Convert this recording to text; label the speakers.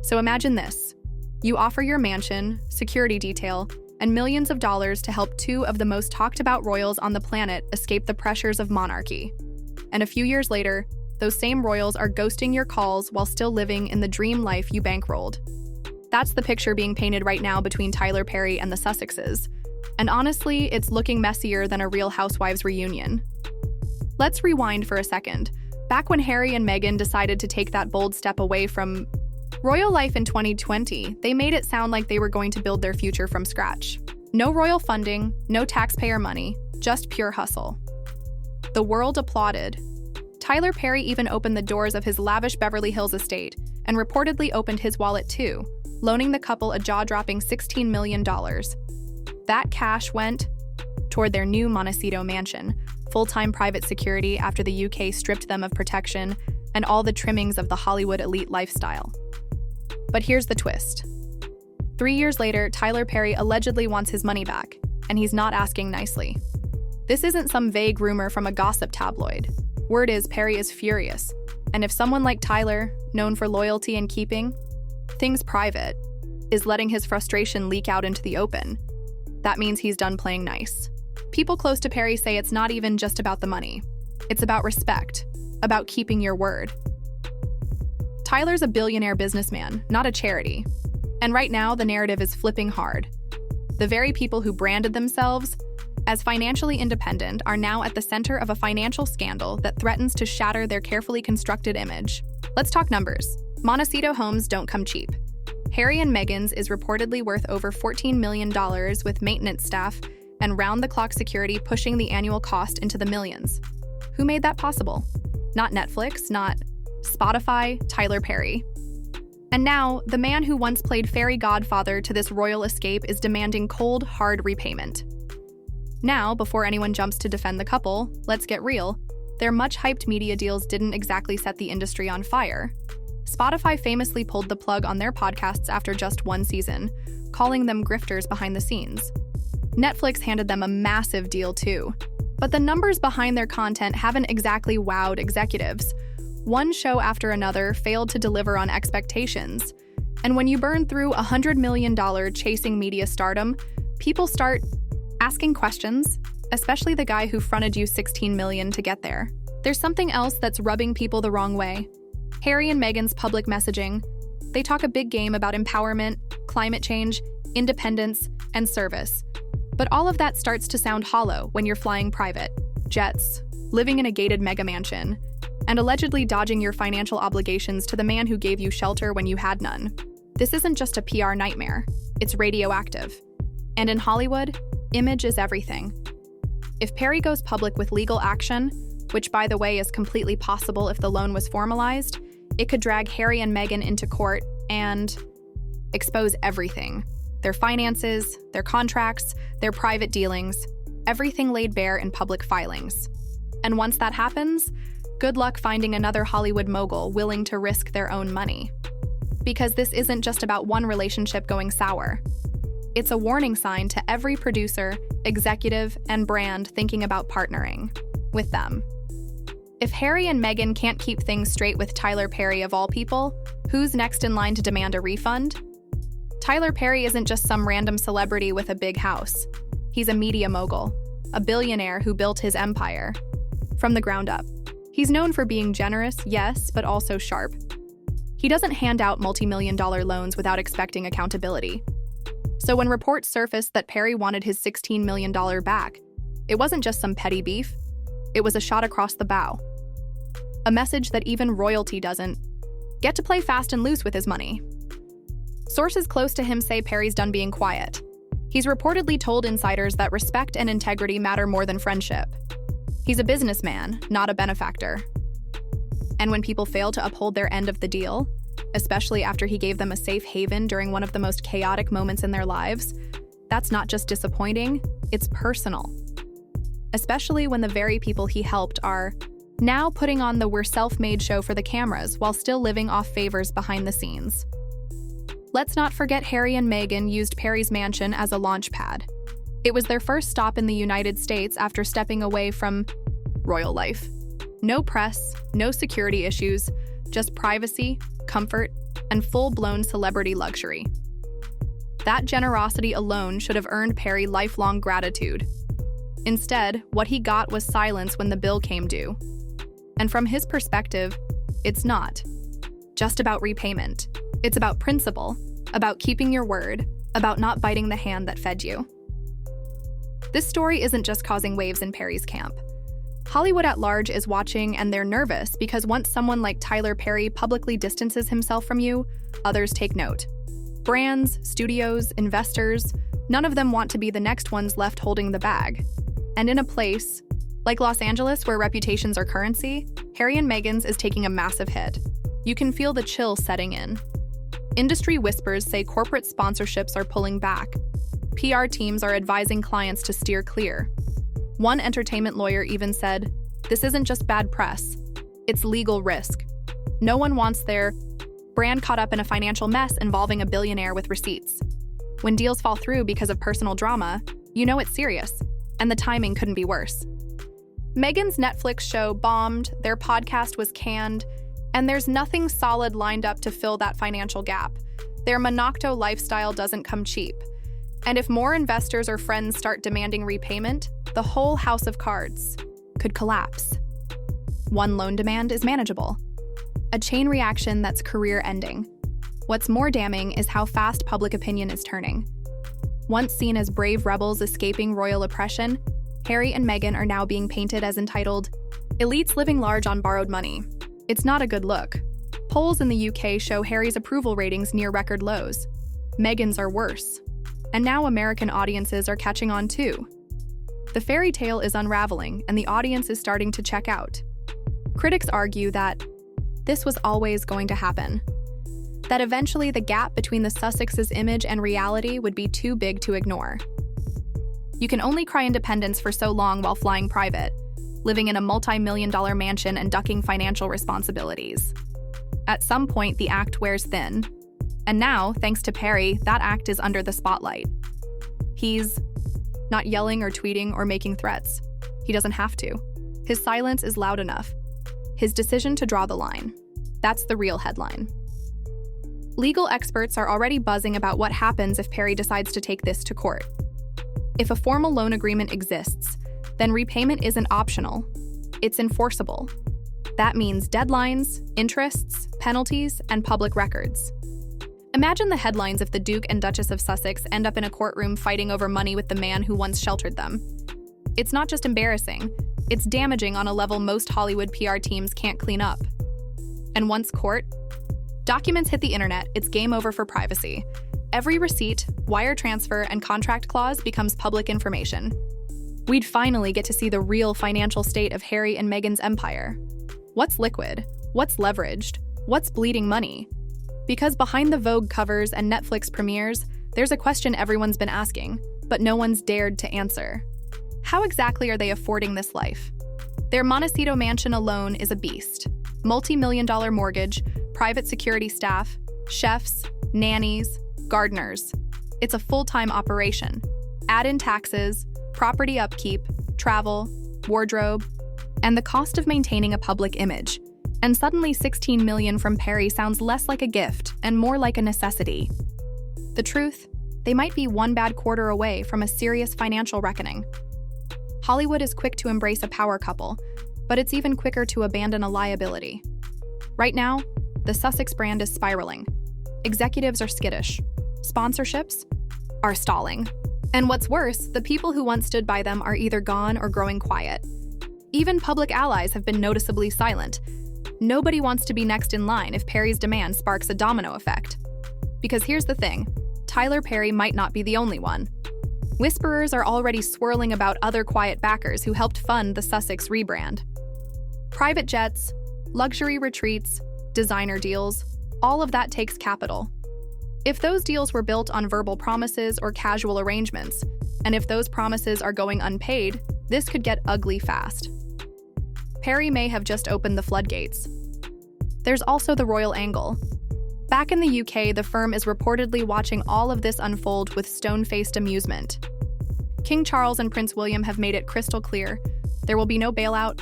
Speaker 1: So imagine this. You offer your mansion, security detail, and millions of dollars to help two of the most talked about royals on the planet escape the pressures of monarchy. And a few years later, those same royals are ghosting your calls while still living in the dream life you bankrolled. That's the picture being painted right now between Tyler Perry and the Sussexes. And honestly, it's looking messier than a Real Housewives reunion. Let's rewind for a second. Back when Harry and Meghan decided to take that bold step away from royal life in 2020, they made it sound like they were going to build their future from scratch. No royal funding, no taxpayer money, just pure hustle. The world applauded. Tyler Perry even opened the doors of his lavish Beverly Hills estate and reportedly opened his wallet too, loaning the couple a jaw-dropping $16 million. That cash went toward their new Montecito-Mansion, full-time private security after the UK stripped them of protection and all the trimmings of the Hollywood elite lifestyle. But here's the twist. 3 years later, Tyler Perry allegedly wants his money back, and he's not asking nicely. This isn't some vague rumor from a gossip tabloid. Word is Perry is furious, and if someone like Tyler, known for loyalty and keeping things private, is letting his frustration leak out into the open, that means he's done playing nice. People close to Perry say it's not even just about the money. It's about respect, about keeping your word. Tyler's a billionaire businessman, not a charity. And right now, the narrative is flipping hard. The very people who branded themselves as financially independent are now at the center of a financial scandal that threatens to shatter their carefully constructed image. Let's talk numbers. Montecito homes don't come cheap. Harry and Meghan's is reportedly worth over $14 million with maintenance staff and round-the-clock security pushing the annual cost into the millions. Who made that possible? Not Netflix, not Spotify, Tyler Perry. And now, the man who once played fairy godfather to this royal escape is demanding cold, hard repayment. Now, before anyone jumps to defend the couple, let's get real. Their much-hyped media deals didn't exactly set the industry on fire. Spotify famously pulled the plug on their podcasts after just one season, calling them grifters behind the scenes. Netflix handed them a massive deal too. But the numbers behind their content haven't exactly wowed executives. One show after another failed to deliver on expectations. And when you burn through $100 million chasing media stardom, people start asking questions, especially the guy who fronted you $16 million to get there. There's something else that's rubbing people the wrong way. Harry and Meghan's public messaging. They talk a big game about empowerment, climate change, independence, and service. But all of that starts to sound hollow when you're flying private jets, living in a gated mega mansion, and allegedly dodging your financial obligations to the man who gave you shelter when you had none. This isn't just a PR nightmare, it's radioactive. And in Hollywood, image is everything. If Perry goes public with legal action, which by the way is completely possible if the loan was formalized, it could drag Harry and Meghan into court and expose everything. Their finances, their contracts, their private dealings, everything laid bare in public filings. And once that happens, good luck finding another Hollywood-Mogul willing to risk their own money. Because this isn't just about one relationship going sour. It's a warning sign to every producer, executive, and brand thinking about partnering with them. If Harry and Meghan can't keep things straight with Tyler Perry of all people, who's next in line to demand a refund? Tyler Perry isn't just some random celebrity with a big house. He's a media mogul, a billionaire who built his empire from the ground up. He's known for being generous, yes, but also sharp. He doesn't hand out multi-million-dollar loans without expecting accountability. So when reports surfaced that Perry wanted his $16 million back, it wasn't just some petty beef. It was a shot across the bow. A message that even royalty doesn't get to play fast and loose with his money. Sources close to him say Perry's done being quiet. He's reportedly told insiders that respect and integrity matter more than friendship. He's a businessman, not a benefactor. And when people fail to uphold their end of the deal, especially after he gave them a safe haven during one of the most chaotic moments in their lives, that's not just disappointing, it's personal. Especially when the very people he helped are now putting on the we're self-made show for the cameras while still living off favors behind the scenes. Let's not forget Harry and Meghan used Perry's mansion as a launch pad. It was their first stop in the United States after stepping away from royal life. No press, no security issues, just privacy, comfort, and full-blown celebrity luxury. That generosity alone should have earned Perry lifelong gratitude. Instead, what he got was silence when the bill came due. And from his perspective, it's not just about repayment. It's about principle, about keeping your word, about not biting the hand that fed you. This story isn't just causing waves in Perry's camp. Hollywood at large is watching, and they're nervous because once someone like Tyler Perry publicly distances himself from you, others take note. Brands, studios, investors, none of them want to be the next ones left holding the bag. And in a place like Los Angeles, where reputations are currency, Harry and Meghan's is taking a massive hit. You can feel the chill setting in. Industry whispers say corporate sponsorships are pulling back. PR teams are advising clients to steer clear. One entertainment lawyer even said, "This isn't just bad press, it's legal risk." No one wants their brand caught up in a financial mess involving a billionaire with receipts. When deals fall through because of personal drama, you know it's serious, and the timing couldn't be worse. Meghan's Netflix show bombed, their podcast was canned, and there's nothing solid lined up to fill that financial gap. Their Montecito lifestyle doesn't come cheap. And if more investors or friends start demanding repayment, the whole house of cards could collapse. One loan demand is manageable. A chain reaction that's career-ending. What's more damning is how fast public opinion is turning. Once seen as brave rebels escaping royal oppression, Harry and Meghan are now being painted as entitled elites living large on borrowed money. It's not a good look. Polls in the UK show Harry's approval ratings near record lows. Meghan's are worse. And now American audiences are catching on too. The fairy tale is unraveling, and the audience is starting to check out. Critics argue that this was always going to happen. That eventually the gap between the Sussexes' image and reality would be too big to ignore. You can only cry independence for so long while flying private, living in a multi-million-dollar mansion and ducking financial responsibilities. At some point, the act wears thin. And now, thanks to Perry, that act is under the spotlight. He's not yelling or tweeting or making threats. He doesn't have to. His silence is loud enough. His decision to draw the line. That's the real headline. Legal experts are already buzzing about what happens if Perry decides to take this to court. If a formal loan agreement exists, then repayment isn't optional. It's enforceable. That means deadlines, interests, penalties, and public records. Imagine the headlines if the Duke and Duchess of Sussex end up in a courtroom fighting over money with the man who once sheltered them. It's not just embarrassing, it's damaging on a level most Hollywood PR teams can't clean up. And once documents hit the internet, it's game over for privacy. Every receipt, wire transfer, and contract clause becomes public information. We'd finally get to see the real financial state of Harry and Meghan's empire. What's liquid? What's leveraged? What's bleeding money? Because behind the Vogue covers and Netflix premieres, there's a question everyone's been asking, but no one's dared to answer. How exactly are they affording this life? Their Montecito-Mansion alone is a beast. Multi-million-dollar mortgage, private security staff, chefs, nannies, gardeners. It's a full-time operation. Add in taxes, property upkeep, travel, wardrobe, and the cost of maintaining a public image. And suddenly $16 million from Perry sounds less like a gift and more like a necessity. The truth, they might be one bad quarter away from a serious financial reckoning. Hollywood is quick to embrace a power couple, but it's even quicker to abandon a liability. Right now, the Sussex-Brand is spiraling. Executives are skittish. Sponsorships are stalling. And what's worse, the people who once stood by them are either gone or growing quiet. Even public allies have been noticeably silent. Nobody wants to be next in line if Perry's demand sparks a domino effect. Because here's the thing, Tyler Perry might not be the only one. Whisperers are already swirling about other quiet backers who helped fund the Sussex rebrand. Private jets, luxury retreats, designer deals, all of that takes capital. If those deals were built on verbal promises or casual arrangements, and if those promises are going unpaid, this could get ugly fast. Perry may have just opened the floodgates. There's also the royal angle. Back in the UK, the firm is reportedly watching all of this unfold with stone-faced amusement. King Charles and Prince William have made it crystal clear there will be no bailout,